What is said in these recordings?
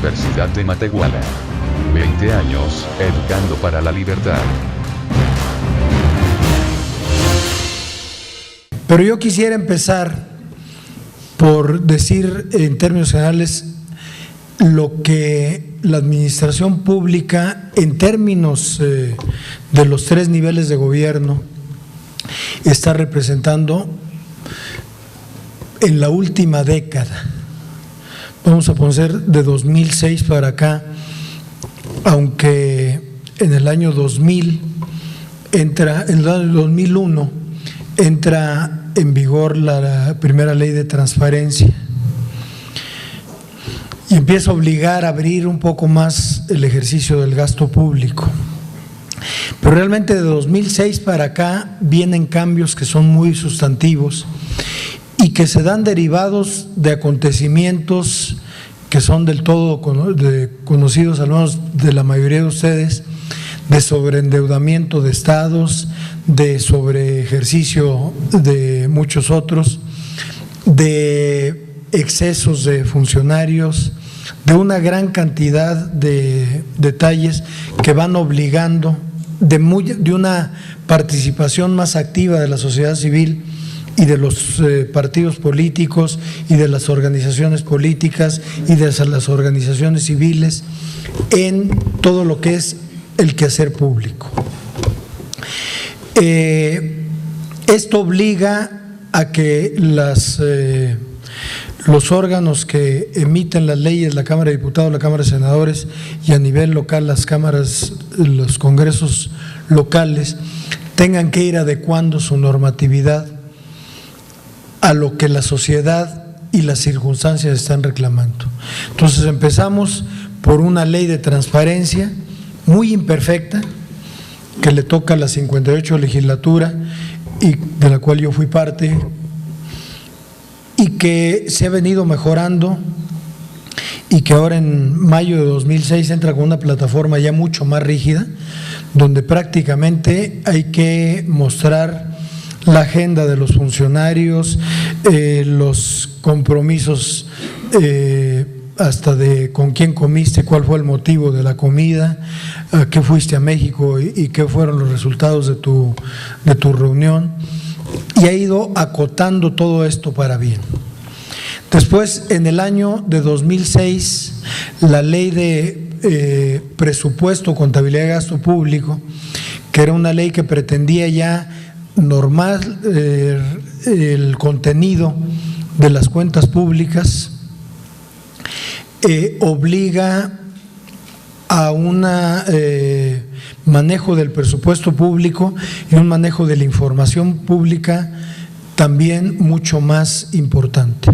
Universidad de Matehuala. 20 años, educando para la libertad. Pero yo quisiera empezar por decir en términos generales lo que la administración pública en términos de los 3 niveles de gobierno está representando en la última década. Vamos a poner de 2006 para acá, aunque en el año 2000 entra, en el año 2001 entra en vigor la primera ley de transparencia y empieza a obligar a abrir un poco más el ejercicio del gasto público. Pero realmente de 2006 para acá vienen cambios que son muy sustantivos y que se dan derivados de acontecimientos que son del todo conocidos, al menos de la mayoría de ustedes, de sobreendeudamiento de estados, de sobreejercicio de muchos otros, de excesos de funcionarios, de una gran cantidad de detalles que van obligando de una participación más activa de la sociedad civil y de los partidos políticos y de las organizaciones políticas y de las organizaciones civiles en todo lo que es el quehacer público. Esto obliga a que los órganos que emiten las leyes, la Cámara de Diputados, la Cámara de Senadores y a nivel local las cámaras, los congresos locales, tengan que ir adecuando su normatividad a lo que la sociedad y las circunstancias están reclamando. Entonces empezamos por una ley de transparencia muy imperfecta que le toca a la 58 legislatura y de la cual yo fui parte y que se ha venido mejorando y que ahora en mayo de 2006 entra con una plataforma ya mucho más rígida donde prácticamente hay que mostrar la agenda de los funcionarios, los compromisos hasta de con quién comiste, cuál fue el motivo de la comida, a qué fuiste a México y qué fueron los resultados de tu reunión, y ha ido acotando todo esto para bien. Después, en el año de 2006, la ley de presupuesto, contabilidad y gasto público, que era una ley que pretendía ya normal el contenido de las cuentas públicas, obliga a un manejo del presupuesto público y un manejo de la información pública también mucho más importante.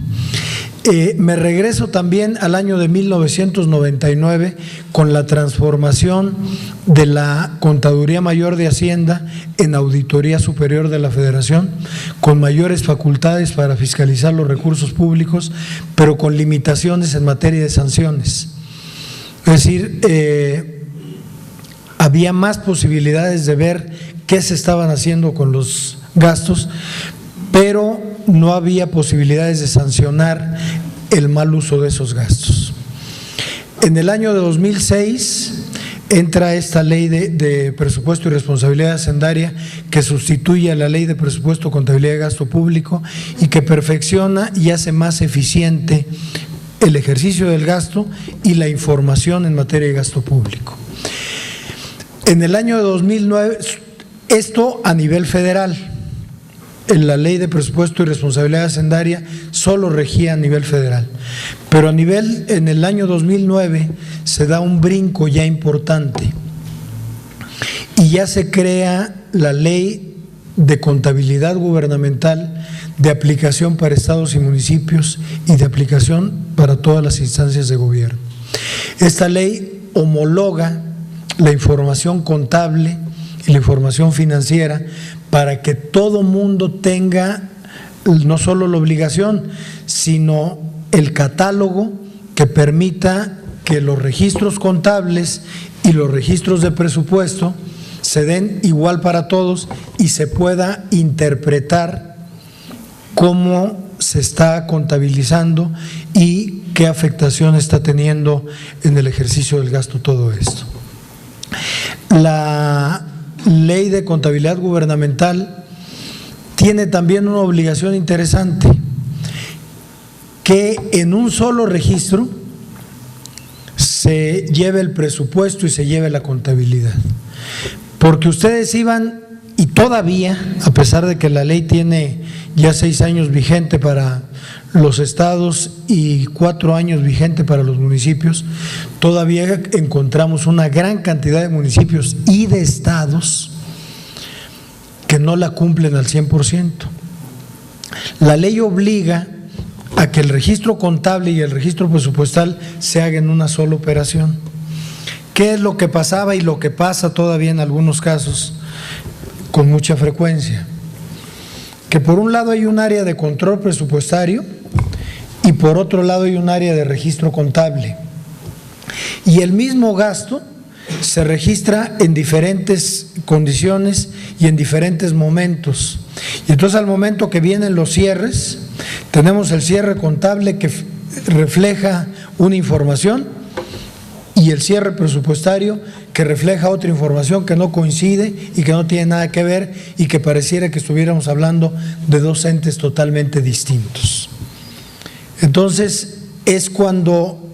Me regreso también al año de 1999 con la transformación de la Contaduría Mayor de Hacienda en Auditoría Superior de la Federación, con mayores facultades para fiscalizar los recursos públicos, pero con limitaciones en materia de sanciones. Es decir, había más posibilidades de ver qué se estaban haciendo con los gastos, pero no había posibilidades de sancionar el mal uso de esos gastos. En el año de 2006 entra esta ley de presupuesto y responsabilidad hacendaria que sustituye a la ley de presupuesto, contabilidad y gasto público y que perfecciona y hace más eficiente el ejercicio del gasto y la información en materia de gasto público. En el año de 2009, esto a nivel federal, en la ley de presupuesto y responsabilidad hacendaria solo regía a nivel federal, pero en el año 2009 se da un brinco ya importante y ya se crea la ley de contabilidad gubernamental de aplicación para estados y municipios y de aplicación para todas las instancias de gobierno. Esta ley homologa la información contable y la información financiera para que todo mundo tenga no solo la obligación, sino el catálogo que permita que los registros contables y los registros de presupuesto se den igual para todos y se pueda interpretar cómo se está contabilizando y qué afectación está teniendo en el ejercicio del gasto todo esto. La ley de contabilidad gubernamental tiene también una obligación interesante, que en un solo registro se lleve el presupuesto y se lleve la contabilidad. Porque ustedes iban, y todavía, a pesar de que la ley tiene ya 6 años vigente para los estados y 4 años vigente para los municipios, todavía encontramos una gran cantidad de municipios y de estados que no la cumplen al 100%. La ley obliga a que el registro contable y el registro presupuestal se hagan en una sola operación. ¿Qué es lo que pasaba y lo que pasa todavía en algunos casos con mucha frecuencia? Que por un lado hay un área de control presupuestario y por otro lado hay un área de registro contable. Y el mismo gasto se registra en diferentes condiciones y en diferentes momentos. Y entonces al momento que vienen los cierres, tenemos el cierre contable que refleja una información y el cierre presupuestario que refleja otra información que no coincide y que no tiene nada que ver y que pareciera que estuviéramos hablando de dos entes totalmente distintos. Entonces es cuando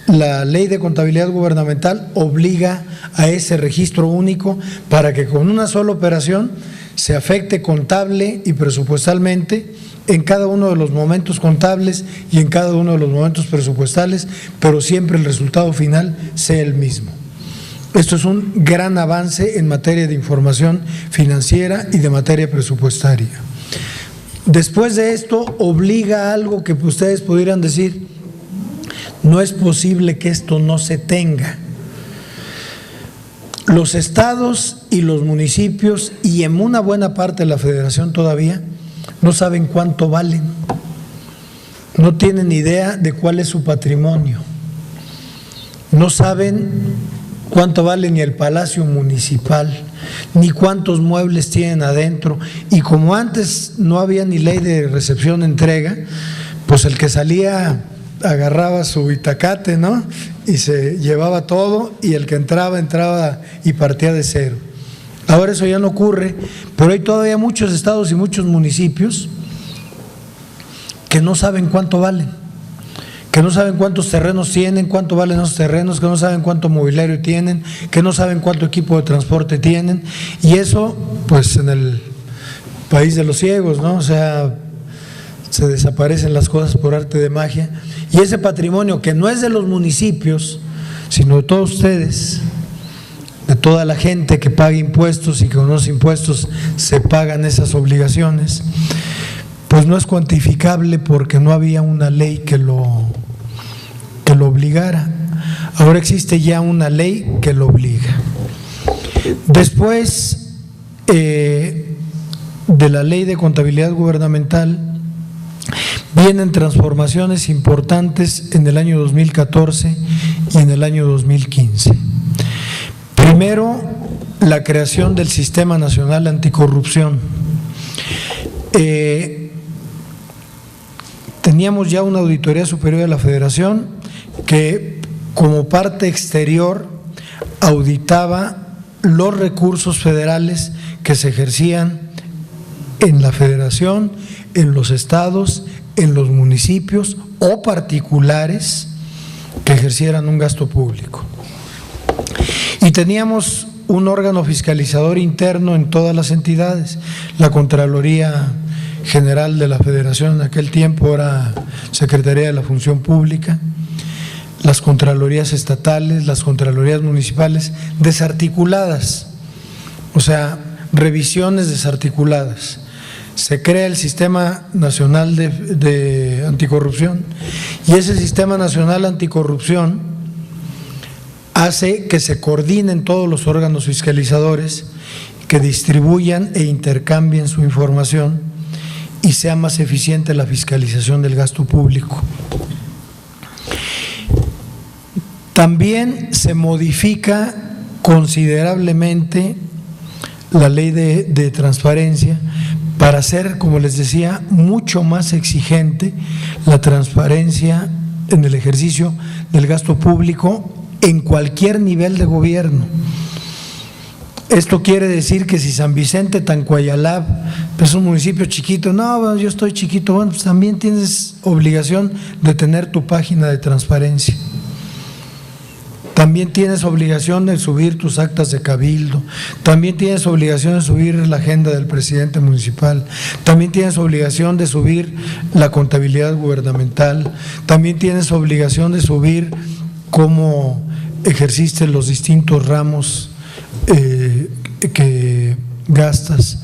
la ley de contabilidad gubernamental obliga a ese registro único para que con una sola operación se afecte contable y presupuestalmente en cada uno de los momentos contables y en cada uno de los momentos presupuestales, pero siempre el resultado final sea el mismo. Esto es un gran avance en materia de información financiera y de materia presupuestaria. Después de esto, obliga a algo que ustedes pudieran decir, no es posible que esto no se tenga. Los estados y los municipios, y en una buena parte de la federación todavía, no saben cuánto valen, no tienen idea de cuál es su patrimonio, no saben cuánto vale ni el palacio municipal, ni cuántos muebles tienen adentro, y como antes no había ni ley de recepción-entrega, pues el que salía agarraba su itacate, ¿no? Y se llevaba todo, y el que entraba y partía de cero. Ahora eso ya no ocurre, pero hay todavía muchos estados y muchos municipios que no saben cuánto valen, que no saben cuántos terrenos tienen, cuánto valen esos terrenos, que no saben cuánto mobiliario tienen, que no saben cuánto equipo de transporte tienen, y eso pues en el país de los ciegos, ¿no? O sea, se desaparecen las cosas por arte de magia, y ese patrimonio que no es de los municipios, sino de todos ustedes, de toda la gente que paga impuestos y que con los impuestos se pagan esas obligaciones, pues no es cuantificable porque no había una ley que lo obligara. Ahora existe ya una ley que lo obliga. Después de la ley de contabilidad gubernamental vienen transformaciones importantes en el año 2014 y en el año 2015. Primero, la creación del Sistema Nacional Anticorrupción. Teníamos ya una Auditoría Superior de la Federación que como parte exterior auditaba los recursos federales que se ejercían en la Federación, en los estados, en los municipios o particulares que ejercieran un gasto público. Y teníamos un órgano fiscalizador interno en todas las entidades. La Contraloría General de la Federación en aquel tiempo era Secretaría de la Función Pública, las Contralorías estatales, las Contralorías municipales desarticuladas, o sea, revisiones desarticuladas. Se crea el Sistema Nacional de Anticorrupción, y ese Sistema Nacional Anticorrupción hace que se coordinen todos los órganos fiscalizadores, que distribuyan e intercambien su información y sea más eficiente la fiscalización del gasto público. También se modifica considerablemente la ley de transparencia para hacer, como les decía, mucho más exigente la transparencia en el ejercicio del gasto público en cualquier nivel de gobierno. Esto quiere decir que si San Vicente Tancuayalab es un municipio chiquito, no, bueno, yo estoy chiquito, bueno, pues también tienes obligación de tener tu página de transparencia. También tienes obligación de subir tus actas de cabildo, también tienes obligación de subir la agenda del presidente municipal, también tienes obligación de subir la contabilidad gubernamental, también tienes obligación de subir cómo ejerciste los distintos ramos que gastas.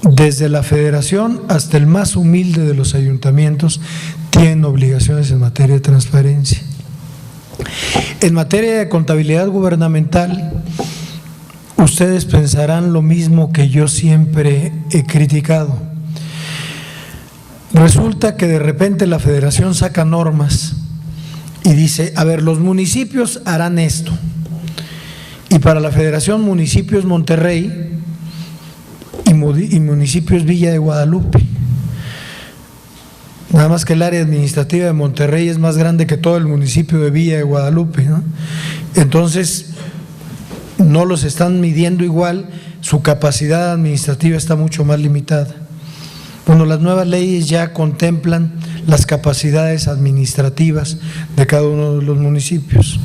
Desde la federación hasta el más humilde de los ayuntamientos tienen obligaciones en materia de transparencia. En materia de contabilidad gubernamental, ustedes pensarán lo mismo que yo siempre he criticado. Resulta que de repente la federación saca normas y dice, a ver, los municipios harán esto. Y para la federación, municipios Monterrey y municipios Villa de Guadalupe. Nada más que el área administrativa de Monterrey es más grande que todo el municipio de Villa de Guadalupe, ¿no? Entonces, no los están midiendo igual, su capacidad administrativa está mucho más limitada. Bueno, las nuevas leyes ya contemplan las capacidades administrativas de cada uno de los municipios.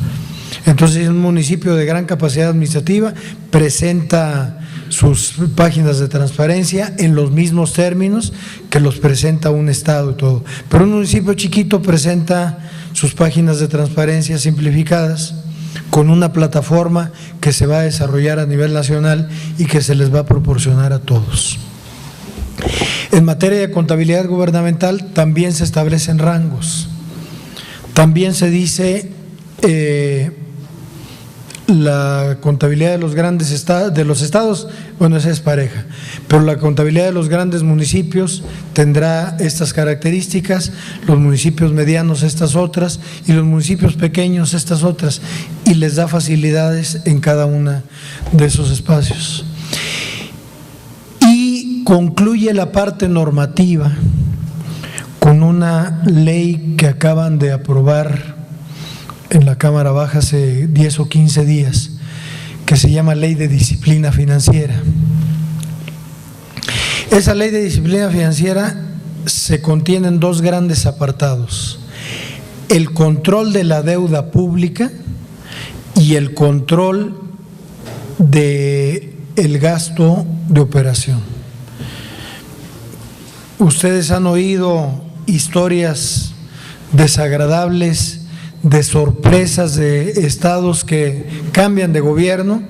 Entonces, un municipio de gran capacidad administrativa presenta sus páginas de transparencia en los mismos términos que los presenta un estado y todo. Pero un municipio chiquito presenta sus páginas de transparencia simplificadas con una plataforma que se va a desarrollar a nivel nacional y que se les va a proporcionar a todos. En materia de contabilidad gubernamental también se establecen rangos. También se dice la contabilidad de los grandes estados, bueno, esa es pareja, pero la contabilidad de los grandes municipios tendrá estas características, los municipios medianos estas otras y los municipios pequeños estas otras, y les da facilidades en cada una de esos espacios. Y concluye la parte normativa con una ley que acaban de aprobar en la Cámara Baja hace 10 o 15 días, que se llama Ley de Disciplina Financiera. Esa Ley de Disciplina Financiera se contiene en dos grandes apartados: el control de la deuda pública y el control del gasto de operación. Ustedes han oído historias desagradables de sorpresas de estados que cambian de gobierno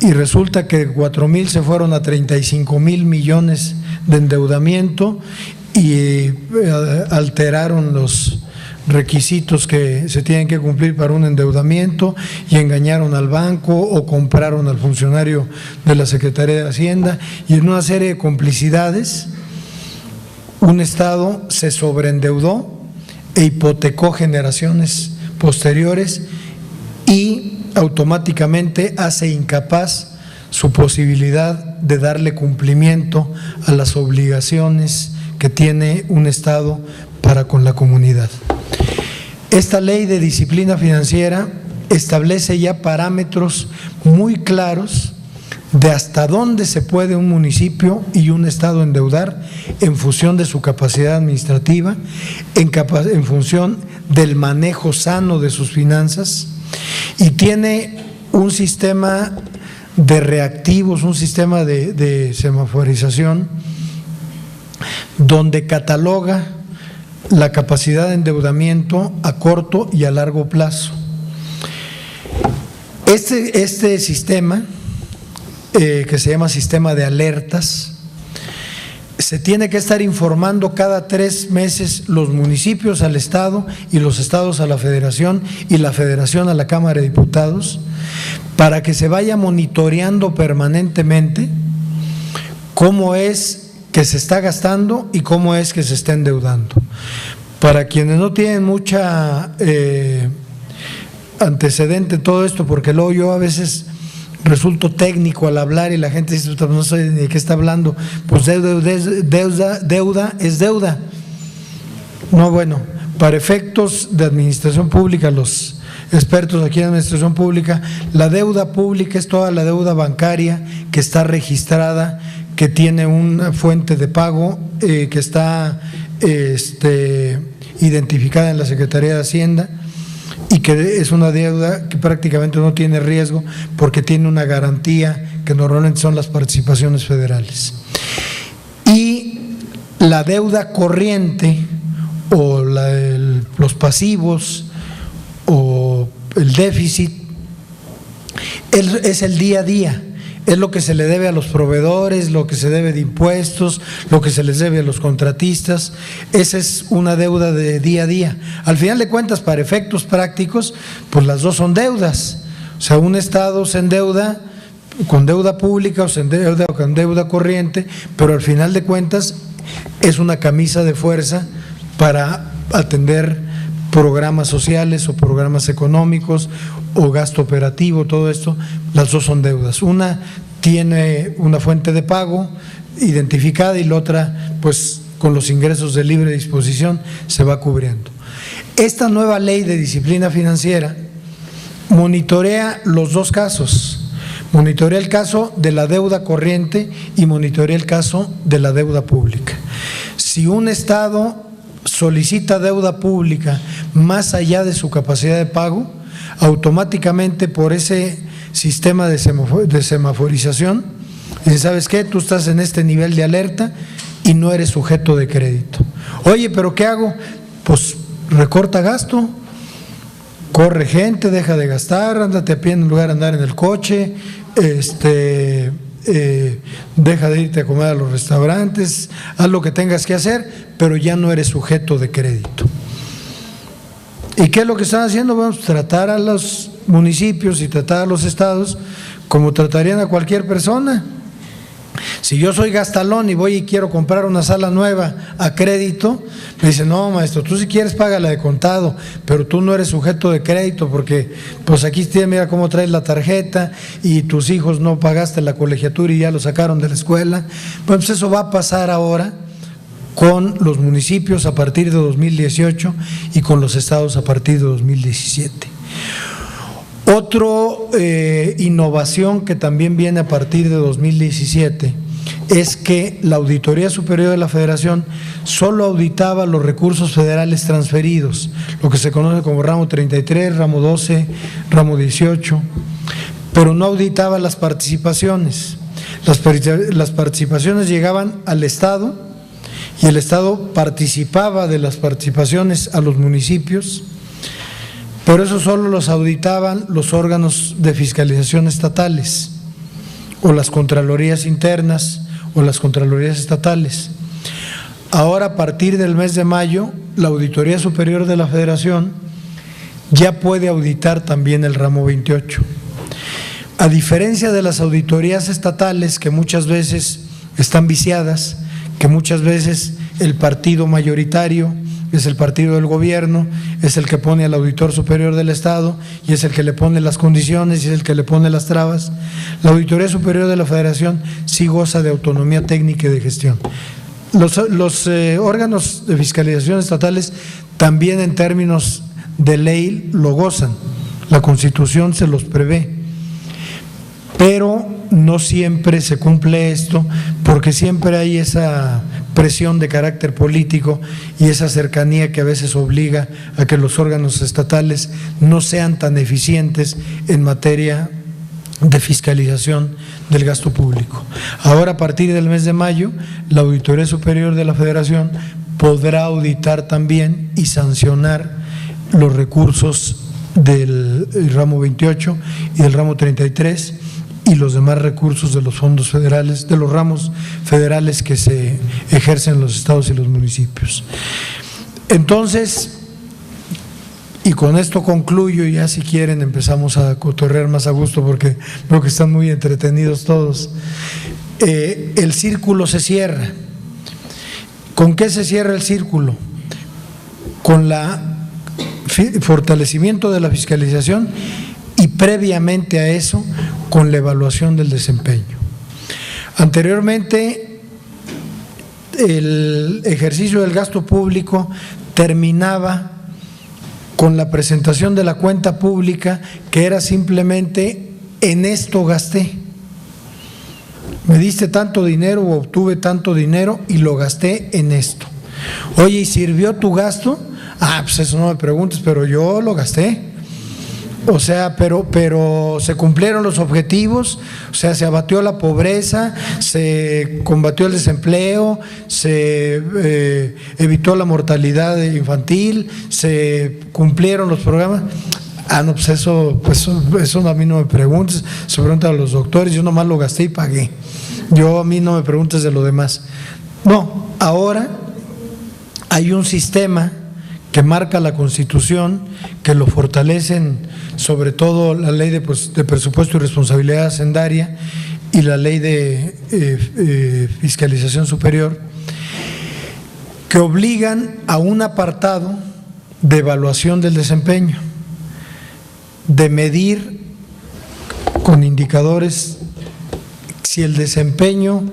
y resulta que 4,000 se fueron a 35,000 millones de endeudamiento y alteraron los requisitos que se tienen que cumplir para un endeudamiento y engañaron al banco o compraron al funcionario de la Secretaría de Hacienda, y en una serie de complicidades un estado se sobreendeudó e hipotecó generaciones posteriores y automáticamente hace incapaz su posibilidad de darle cumplimiento a las obligaciones que tiene un estado para con la comunidad. Esta ley de disciplina financiera establece ya parámetros muy claros de hasta dónde se puede un municipio y un estado endeudar en función de su capacidad administrativa, en función del manejo sano de sus finanzas, y tiene un sistema de reactivos, un sistema de semaforización donde cataloga la capacidad de endeudamiento a corto y a largo plazo. Este sistema que se llama sistema de alertas, se tiene que estar informando cada 3 meses los municipios al Estado y los estados a la Federación y la Federación a la Cámara de Diputados, para que se vaya monitoreando permanentemente cómo es que se está gastando y cómo es que se está endeudando. Para quienes no tienen mucha antecedente en todo esto, porque luego yo a veces resulto técnico al hablar y la gente dice, no sé de qué está hablando. Pues deuda es deuda. No, bueno, para efectos de administración pública, los expertos aquí en administración pública, la deuda pública es toda la deuda bancaria que está registrada, que tiene una fuente de pago, que está identificada en la Secretaría de Hacienda, y que es una deuda que prácticamente no tiene riesgo porque tiene una garantía que normalmente son las participaciones federales. Y la deuda corriente o los pasivos o el déficit es el día a día, es lo que se le debe a los proveedores, lo que se debe de impuestos, lo que se les debe a los contratistas. Esa es una deuda de día a día. Al final de cuentas, para efectos prácticos, pues las dos son deudas. O sea, un Estado se endeuda con deuda pública o se endeuda con deuda corriente, pero al final de cuentas es una camisa de fuerza para atender programas sociales o programas económicos o gasto operativo, todo esto. Las dos son deudas. Una tiene una fuente de pago identificada y la otra, pues con los ingresos de libre disposición se va cubriendo. Esta nueva ley de disciplina financiera monitorea los dos casos. Monitorea el caso de la deuda corriente y monitorea el caso de la deuda pública. Si un Estado solicita deuda pública más allá de su capacidad de pago, automáticamente por ese sistema de semaforización, dice, ¿sabes qué? Tú estás en este nivel de alerta y no eres sujeto de crédito. Oye, ¿pero qué hago? Pues recorta gasto, corre gente, deja de gastar, ándate a pie en lugar de andar en el coche, deja de irte a comer a los restaurantes, haz lo que tengas que hacer, pero ya no eres sujeto de crédito. ¿Y qué es lo que están haciendo? Vamos a tratar a los municipios y tratar a los estados como tratarían a cualquier persona. Si yo soy gastalón y voy y quiero comprar una sala nueva a crédito, me dicen, no, maestro, tú si quieres págala de contado, pero tú no eres sujeto de crédito porque pues aquí mira cómo traes la tarjeta y tus hijos no pagaste la colegiatura y ya lo sacaron de la escuela. Pues eso va a pasar ahora con los municipios a partir de 2018 y con los estados a partir de 2017. Otra innovación que también viene a partir de 2017 es que la Auditoría Superior de la Federación solo auditaba los recursos federales transferidos, lo que se conoce como ramo 33, ramo 12, ramo 18, pero no auditaba las participaciones. Las participaciones llegaban al Estado y el Estado participaba de las participaciones a los municipios, pero eso solo los auditaban los órganos de fiscalización estatales o las contralorías internas o las contralorías estatales. Ahora, a partir del mes de mayo, la Auditoría Superior de la Federación ya puede auditar también el ramo 28. A diferencia de las auditorías estatales, que muchas veces están viciadas, que muchas veces el partido mayoritario es el partido del gobierno, es el que pone al auditor superior del Estado y es el que le pone las condiciones y es el que le pone las trabas. La Auditoría Superior de la Federación sí goza de autonomía técnica y de gestión. Los órganos de fiscalización estatales también en términos de ley lo gozan, la Constitución se los prevé, pero no siempre se cumple esto porque siempre hay esa presión de carácter político y esa cercanía que a veces obliga a que los órganos estatales no sean tan eficientes en materia de fiscalización del gasto público. Ahora, a partir del mes de mayo, la Auditoría Superior de la Federación podrá auditar también y sancionar los recursos del ramo 28 y del ramo 33 y los demás recursos de los fondos federales, de los ramos federales que se ejercen en los estados y los municipios. Entonces, y con esto concluyo, ya si quieren empezamos a cotorrear más a gusto porque veo que están muy entretenidos todos. El círculo se cierra. ¿Con qué se cierra el círculo? Con el fortalecimiento de la fiscalización y previamente a eso con la evaluación del desempeño. Anteriormente, el ejercicio del gasto público terminaba con la presentación de la cuenta pública, que era simplemente: en esto gasté. Me diste tanto dinero o obtuve tanto dinero y lo gasté en esto. Oye, ¿y sirvió tu gasto? Pues eso no me preguntes, pero yo lo gasté. O sea, pero se cumplieron los objetivos, o sea, se abatió la pobreza, se combatió el desempleo, se evitó la mortalidad infantil, se cumplieron los programas. No, pues eso a mí no me preguntes, se pregunta a los doctores, yo nomás lo gasté y pagué. A mí no me preguntes de lo demás. No, ahora hay un sistema que marca la Constitución, que lo fortalecen sobre todo la Ley de Presupuesto y Responsabilidad Hacendaria y la Ley de Fiscalización Superior, que obligan a un apartado de evaluación del desempeño, de medir con indicadores si el desempeño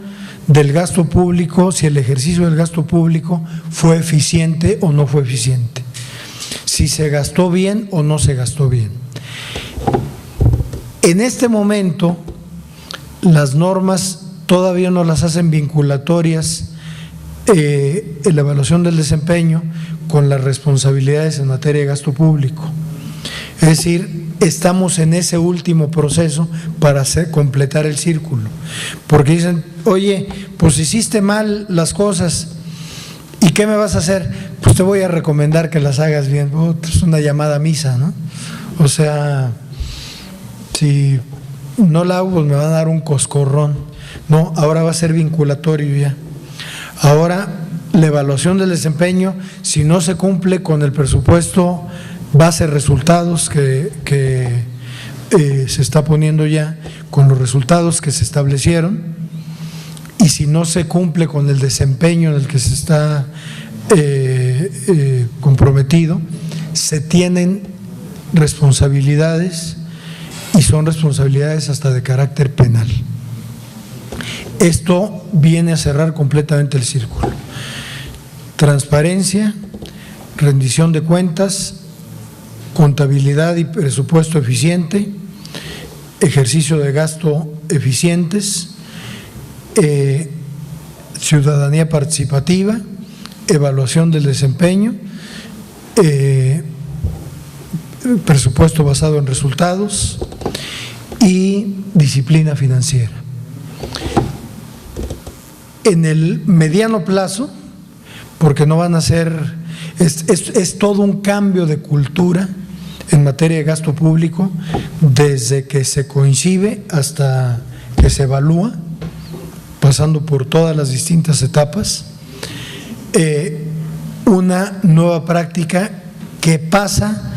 del gasto público, si el ejercicio del gasto público fue eficiente o no fue eficiente, si se gastó bien o no se gastó bien. En este momento, las normas todavía no las hacen vinculatorias en la evaluación del desempeño con las responsabilidades en materia de gasto público. Es decir, estamos en ese último proceso para completar el círculo, porque dicen: oye, pues hiciste mal las cosas, ¿y qué me vas a hacer? Pues te voy a recomendar que las hagas bien. Es una llamada a misa, ¿no? O sea, si no la hago, pues me van a dar un coscorrón. No, ahora va a ser vinculatorio ya. Ahora, la evaluación del desempeño, si no se cumple con el presupuesto base resultados que se está poniendo ya, con los resultados que se establecieron, y si no se cumple con el desempeño en el que se está comprometido, se tienen responsabilidades, y son responsabilidades hasta de carácter penal. Esto viene a cerrar completamente el círculo. Transparencia, rendición de cuentas, contabilidad y presupuesto eficiente, ejercicio de gasto eficientes, ciudadanía participativa, evaluación del desempeño, presupuesto basado en resultados y disciplina financiera. En el mediano plazo, porque no van a ser, es todo un cambio de cultura en materia de gasto público, desde que se concibe hasta que se evalúa, pasando por todas las distintas etapas, una nueva práctica que pasa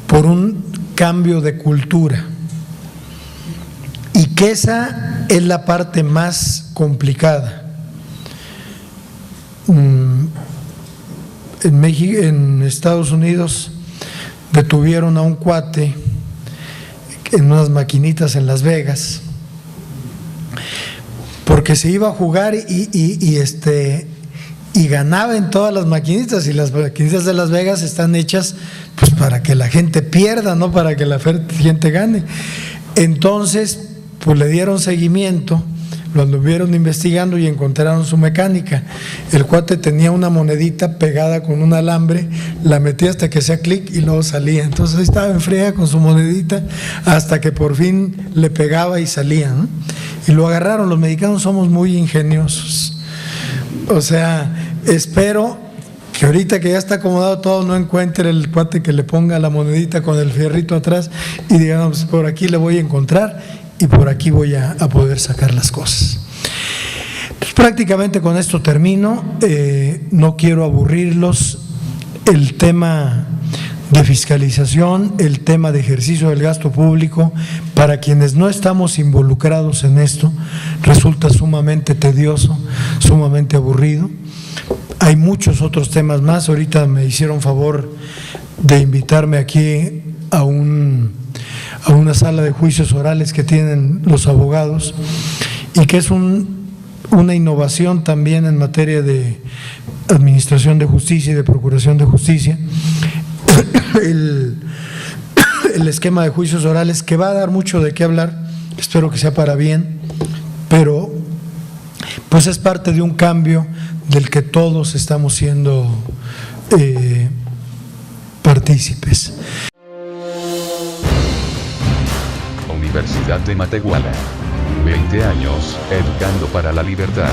por un cambio de cultura, y que esa es la parte más complicada. En México, en Estados Unidos, detuvieron a un cuate en unas maquinitas en Las Vegas porque se iba a jugar y ganaba en todas las maquinitas, y las maquinitas de Las Vegas están hechas pues para que la gente pierda, no para que la gente gane. Entonces, pues le dieron seguimiento, lo anduvieron investigando y encontraron su mecánica. El cuate tenía una monedita pegada con un alambre, la metía hasta que hacía clic y luego salía. Entonces ahí estaba en friega con su monedita hasta que por fin le pegaba y salía, ¿no? Y lo agarraron. Los mexicanos somos muy ingeniosos. O sea, espero que ahorita que ya está acomodado todo, no encuentre el cuate que le ponga la monedita con el fierrito atrás y diga: no, pues por aquí le voy a encontrar y por aquí voy a poder sacar las cosas. Entonces, prácticamente con esto termino. No quiero aburrirlos. El tema de fiscalización, el tema de ejercicio del gasto público, para quienes no estamos involucrados en esto, resulta sumamente tedioso, sumamente aburrido. Hay muchos otros temas más. Ahorita me hicieron favor de invitarme aquí a a una sala de juicios orales que tienen los abogados y que es una innovación también en materia de administración de justicia y de procuración de justicia. El esquema de juicios orales, que va a dar mucho de qué hablar, espero que sea para bien, pero pues es parte de un cambio del que todos estamos siendo partícipes. Universidad de Matehuala. 20 años, educando para la libertad.